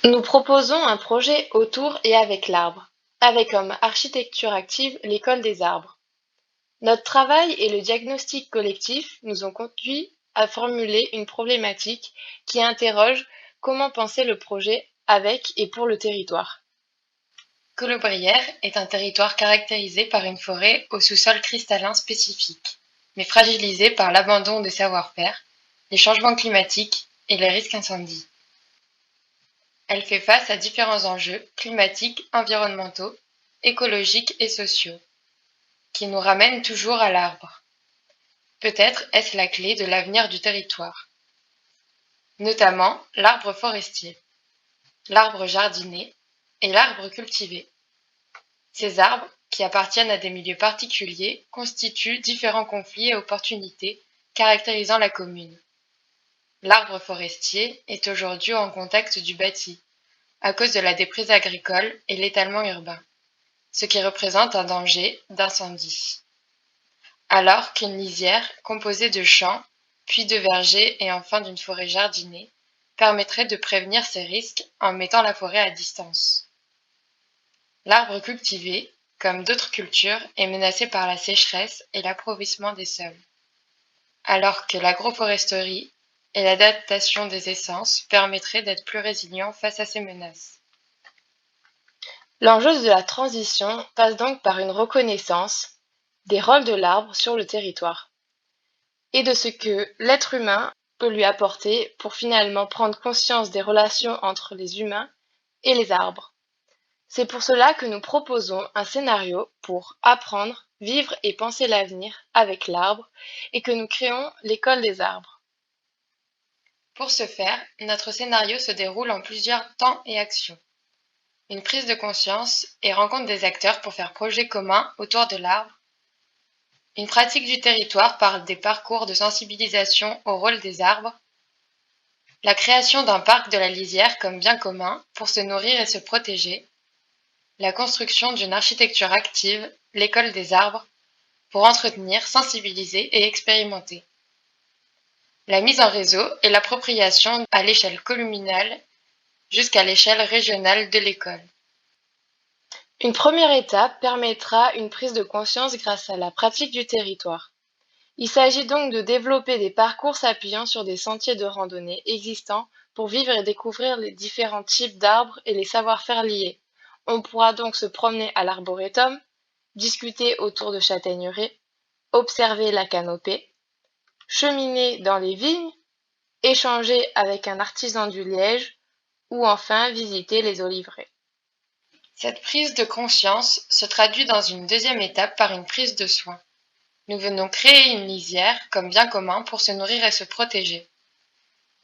Nous proposons un projet autour et avec l'arbre, avec comme architecture active l'école des arbres. Notre travail et le diagnostic collectif nous ont conduit à formuler une problématique qui interroge comment penser le projet avec et pour le territoire. Colobrières est un territoire caractérisé par une forêt au sous-sol cristallin spécifique, mais fragilisé par l'abandon des savoir-faire, les changements climatiques et les risques incendies. Elle fait face à différents enjeux climatiques, environnementaux, écologiques et sociaux, qui nous ramènent toujours à l'arbre. Peut-être est-ce la clé de l'avenir du territoire. Notamment l'arbre forestier, l'arbre jardiné et l'arbre cultivé. Ces arbres, qui appartiennent à des milieux particuliers, constituent différents conflits et opportunités caractérisant la commune. L'arbre forestier est aujourd'hui en contact du bâti, à cause de la déprise agricole et l'étalement urbain, ce qui représente un danger d'incendie. Alors qu'une lisière, composée de champs, puis de vergers et enfin d'une forêt jardinée, permettrait de prévenir ces risques en mettant la forêt à distance. L'arbre cultivé, comme d'autres cultures, est menacé par la sécheresse et l'appauvrissement des sols, alors que l'agroforesterie et l'adaptation des essences permettraient d'être plus résilients face à ces menaces. L'enjeu de la transition passe donc par une reconnaissance des rôles de l'arbre sur le territoire et de ce que l'être humain peut lui apporter pour finalement prendre conscience des relations entre les humains et les arbres. C'est pour cela que nous proposons un scénario pour apprendre, vivre et penser l'avenir avec l'arbre et que nous créons l'école des arbres. Pour ce faire, notre scénario se déroule en plusieurs temps et actions. Une prise de conscience et rencontre des acteurs pour faire projet commun autour de l'arbre. Une pratique du territoire par des parcours de sensibilisation au rôle des arbres. La création d'un parc de la lisière comme bien commun pour se nourrir et se protéger. La construction d'une architecture active, l'école des arbres, pour entretenir, sensibiliser et expérimenter. La mise en réseau et l'appropriation à l'échelle communale jusqu'à l'échelle régionale de l'école. Une première étape permettra une prise de conscience grâce à la pratique du territoire. Il s'agit donc de développer des parcours s'appuyant sur des sentiers de randonnée existants pour vivre et découvrir les différents types d'arbres et les savoir-faire liés. On pourra donc se promener à l'arboretum, discuter autour de châtaigneraies, observer la canopée, cheminer dans les vignes, échanger avec un artisan du liège ou enfin visiter les oliveraies. Cette prise de conscience se traduit dans une deuxième étape par une prise de soin. Nous venons créer une lisière comme bien commun pour se nourrir et se protéger.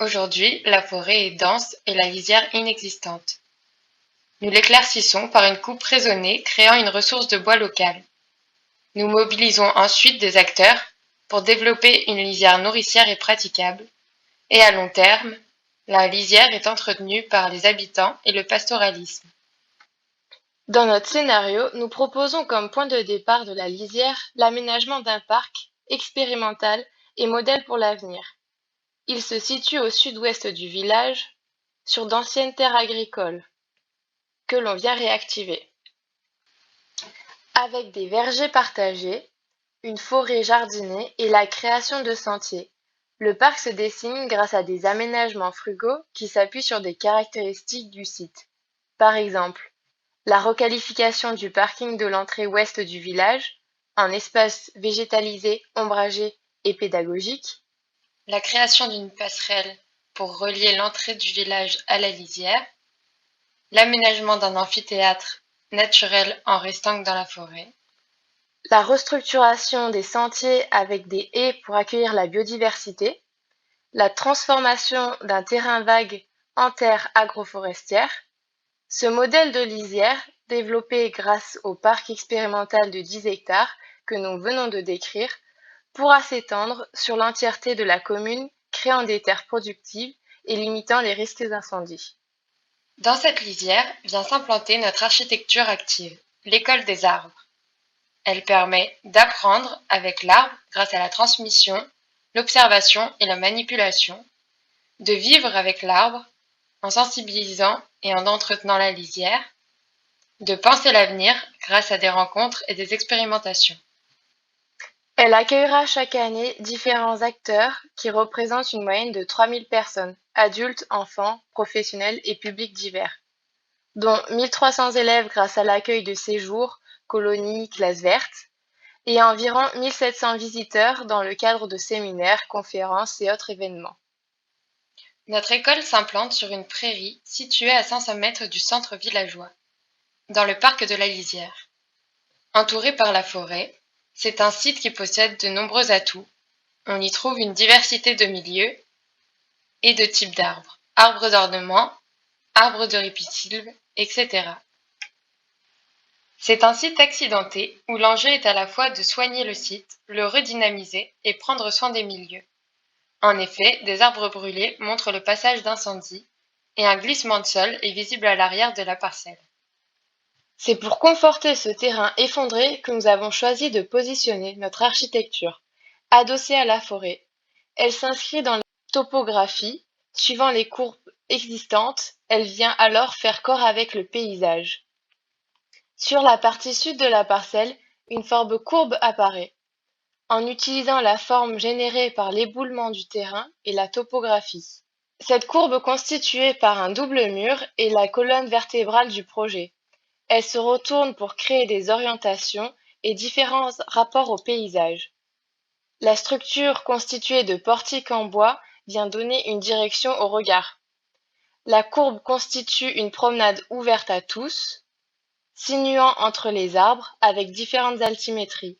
Aujourd'hui, la forêt est dense et la lisière inexistante. Nous l'éclaircissons par une coupe raisonnée créant une ressource de bois locale. Nous mobilisons ensuite des acteurs pour développer une lisière nourricière et praticable. Et à long terme, la lisière est entretenue par les habitants et le pastoralisme. Dans notre scénario, nous proposons comme point de départ de la lisière l'aménagement d'un parc expérimental et modèle pour l'avenir. Il se situe au sud-ouest du village, sur d'anciennes terres agricoles, que l'on vient réactiver. Avec des vergers partagés, une forêt jardinée et la création de sentiers, le parc se dessine grâce à des aménagements frugaux qui s'appuient sur des caractéristiques du site. Par exemple, la requalification du parking de l'entrée ouest du village en espace végétalisé, ombragé et pédagogique, la création d'une passerelle pour relier l'entrée du village à la lisière, l'aménagement d'un amphithéâtre naturel en restant dans la forêt, la restructuration des sentiers avec des haies pour accueillir la biodiversité, la transformation d'un terrain vague en terre agroforestière. Ce modèle de lisière, développé grâce au parc expérimental de 10 hectares que nous venons de décrire, pourra s'étendre sur l'entièreté de la commune, créant des terres productives et limitant les risques d'incendie. Dans cette lisière vient s'implanter notre architecture active, l'école des arbres. Elle permet d'apprendre avec l'arbre grâce à la transmission, l'observation et la manipulation, de vivre avec l'arbre en sensibilisant et en entretenant la lisière, de penser l'avenir grâce à des rencontres et des expérimentations. Elle accueillera chaque année différents acteurs qui représentent une moyenne de 3000 personnes, adultes, enfants, professionnels et publics divers, dont 1300 élèves grâce à l'accueil de séjours, colonies, classes vertes, et environ 1700 visiteurs dans le cadre de séminaires, conférences et autres événements. Notre école s'implante sur une prairie située à 500 mètres du centre villageois, dans le parc de la Lisière. Entouré par la forêt, c'est un site qui possède de nombreux atouts. On y trouve une diversité de milieux et de types d'arbres, arbres d'ornement, arbres de ripisylve, etc. C'est un site accidenté où l'enjeu est à la fois de soigner le site, le redynamiser et prendre soin des milieux. En effet, des arbres brûlés montrent le passage d'incendies et un glissement de sol est visible à l'arrière de la parcelle. C'est pour conforter ce terrain effondré que nous avons choisi de positionner notre architecture, adossée à la forêt. Elle s'inscrit dans la topographie, suivant les courbes existantes, elle vient alors faire corps avec le paysage. Sur la partie sud de la parcelle, une forme courbe apparaît, en utilisant la forme générée par l'éboulement du terrain et la topographie. Cette courbe constituée par un double mur est la colonne vertébrale du projet. Elle se retourne pour créer des orientations et différents rapports au paysage. La structure constituée de portiques en bois vient donner une direction au regard. La courbe constitue une promenade ouverte à tous, sinuant entre les arbres avec différentes altimétries.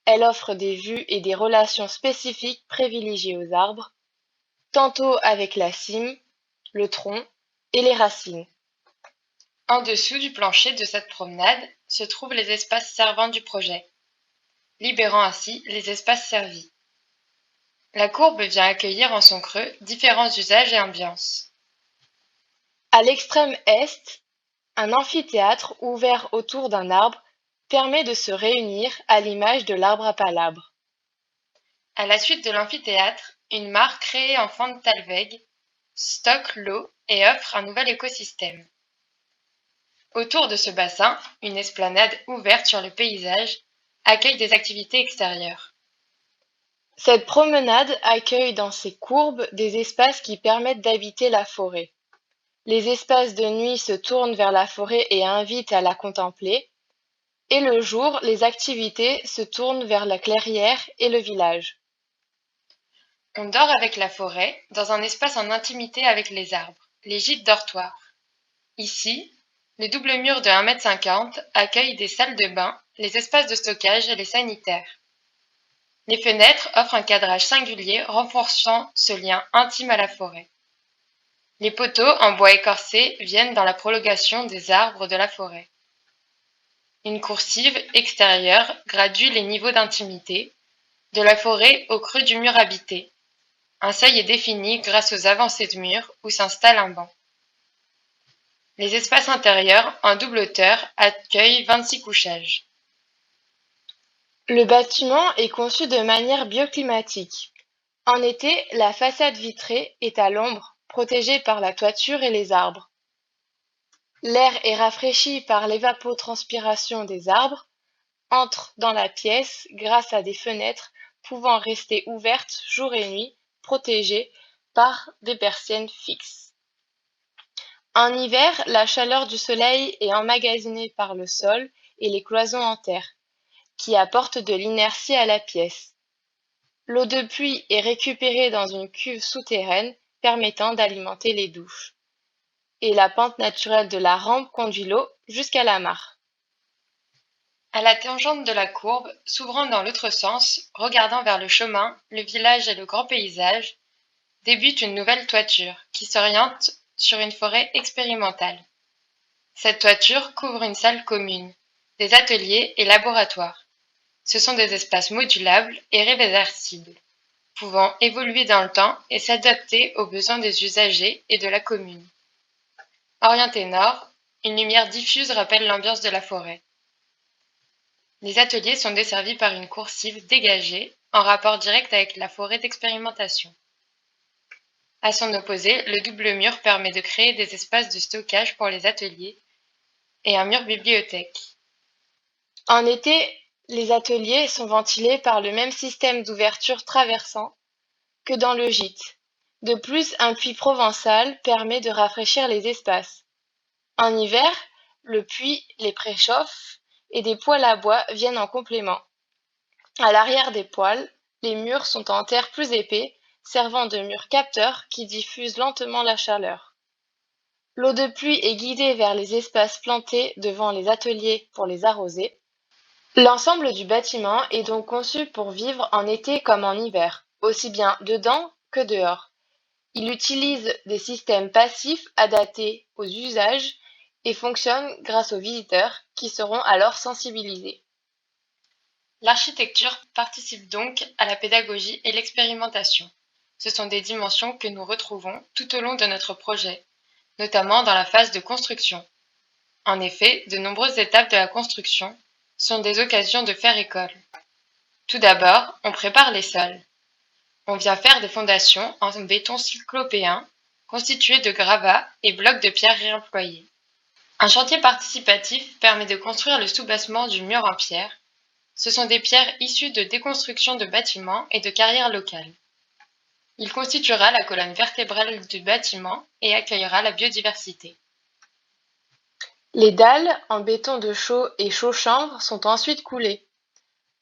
Elle offre des vues et des relations spécifiques privilégiées aux arbres, tantôt avec la cime, le tronc et les racines. En dessous du plancher de cette promenade se trouvent les espaces servants du projet, libérant ainsi les espaces servis. La courbe vient accueillir en son creux différents usages et ambiances. À l'extrême est, un amphithéâtre ouvert autour d'un arbre permet de se réunir à l'image de l'arbre à palabre. À la suite de l'amphithéâtre, une mare créée en fente Thalweg stocke l'eau et offre un nouvel écosystème. Autour de ce bassin, une esplanade ouverte sur le paysage accueille des activités extérieures. Cette promenade accueille dans ses courbes des espaces qui permettent d'habiter la forêt. Les espaces de nuit se tournent vers la forêt et invitent à la contempler, et le jour, les activités se tournent vers la clairière et le village. On dort avec la forêt, dans un espace en intimité avec les arbres, les gîtes dortoirs. Ici, le double mur de 1,50 m accueille des salles de bain, les espaces de stockage et les sanitaires. Les fenêtres offrent un cadrage singulier renforçant ce lien intime à la forêt. Les poteaux en bois écorcé viennent dans la prolongation des arbres de la forêt. Une coursive extérieure gradue les niveaux d'intimité, de la forêt au creux du mur habité. Un seuil est défini grâce aux avancées de mur où s'installe un banc. Les espaces intérieurs, en double hauteur, accueillent 26 couchages. Le bâtiment est conçu de manière bioclimatique. En été, la façade vitrée est à l'ombre, protégée par la toiture et les arbres. L'air est rafraîchi par l'évapotranspiration des arbres, entre dans la pièce grâce à des fenêtres pouvant rester ouvertes jour et nuit, protégées par des persiennes fixes. En hiver, la chaleur du soleil est emmagasinée par le sol et les cloisons en terre, qui apportent de l'inertie à la pièce. L'eau de pluie est récupérée dans une cuve souterraine permettant d'alimenter les douches. Et la pente naturelle de la rampe conduit l'eau jusqu'à la mare. À la tangente de la courbe, s'ouvrant dans l'autre sens, regardant vers le chemin, le village et le grand paysage, débute une nouvelle toiture qui s'oriente sur une forêt expérimentale. Cette toiture couvre une salle commune, des ateliers et laboratoires. Ce sont des espaces modulables et réversibles, pouvant évoluer dans le temps et s'adapter aux besoins des usagers et de la commune. Orienté nord, une lumière diffuse rappelle l'ambiance de la forêt. Les ateliers sont desservis par une coursive dégagée, en rapport direct avec la forêt d'expérimentation. À son opposé, le double mur permet de créer des espaces de stockage pour les ateliers et un mur bibliothèque. En été, les ateliers sont ventilés par le même système d'ouverture traversant que dans le gîte. De plus, un puits provençal permet de rafraîchir les espaces. En hiver, le puits les préchauffe et des poêles à bois viennent en complément. À l'arrière des poêles, les murs sont en terre plus épais, servant de murs capteurs qui diffusent lentement la chaleur. L'eau de pluie est guidée vers les espaces plantés devant les ateliers pour les arroser. L'ensemble du bâtiment est donc conçu pour vivre en été comme en hiver, aussi bien dedans que dehors. Il utilise des systèmes passifs adaptés aux usages et fonctionne grâce aux visiteurs qui seront alors sensibilisés. L'architecture participe donc à la pédagogie et l'expérimentation. Ce sont des dimensions que nous retrouvons tout au long de notre projet, notamment dans la phase de construction. En effet, de nombreuses étapes de la construction sont des occasions de faire école. Tout d'abord, on prépare les sols. On vient faire des fondations en béton cyclopéen, constitué de gravats et blocs de pierre réemployés. Un chantier participatif permet de construire le soubassement du mur en pierre. Ce sont des pierres issues de déconstruction de bâtiments et de carrières locales. Il constituera la colonne vertébrale du bâtiment et accueillera la biodiversité. Les dalles en béton de chaux et chaux-chanvre sont ensuite coulées.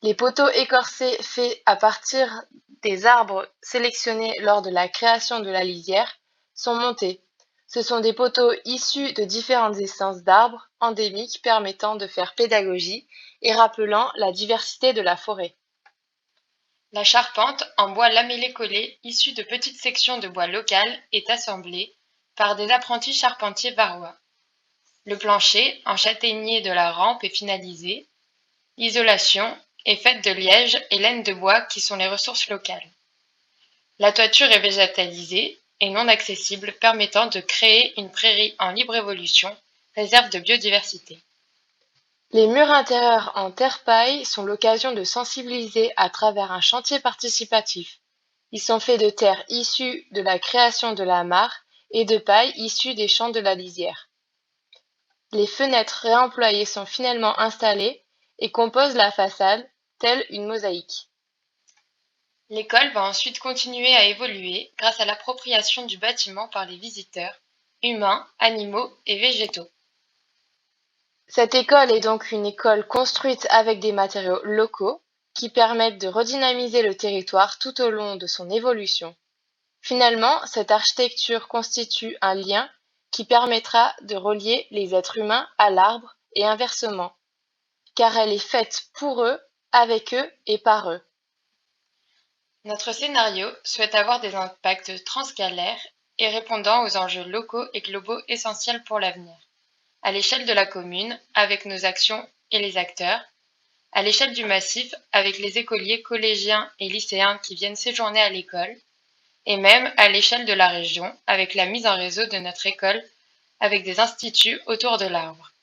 Les poteaux écorcés faits à partir des arbres sélectionnés lors de la création de la lisière sont montés. Ce sont des poteaux issus de différentes essences d'arbres endémiques permettant de faire pédagogie et rappelant la diversité de la forêt. La charpente en bois lamellé collé, issue de petites sections de bois local, est assemblée par des apprentis charpentiers varois. Le plancher, en châtaignier de la rampe, est finalisé. L'isolation est faite de liège et laine de bois qui sont les ressources locales. La toiture est végétalisée et non accessible, permettant de créer une prairie en libre évolution, réserve de biodiversité. Les murs intérieurs en terre-paille sont l'occasion de sensibiliser à travers un chantier participatif. Ils sont faits de terre issue de la création de la mare et de paille issue des champs de la lisière. Les fenêtres réemployées sont finalement installées et composent la façade, telle une mosaïque. L'école va ensuite continuer à évoluer grâce à l'appropriation du bâtiment par les visiteurs, humains, animaux et végétaux. Cette école est donc une école construite avec des matériaux locaux qui permettent de redynamiser le territoire tout au long de son évolution. Finalement, cette architecture constitue un lien qui permettra de relier les êtres humains à l'arbre et inversement, car elle est faite pour eux, avec eux et par eux. Notre scénario souhaite avoir des impacts transcalaires et répondant aux enjeux locaux et globaux essentiels pour l'avenir. À l'échelle de la commune, avec nos actions et les acteurs, à l'échelle du massif, avec les écoliers collégiens et lycéens qui viennent séjourner à l'école, et même à l'échelle de la région, avec la mise en réseau de notre école, avec des instituts autour de l'arbre.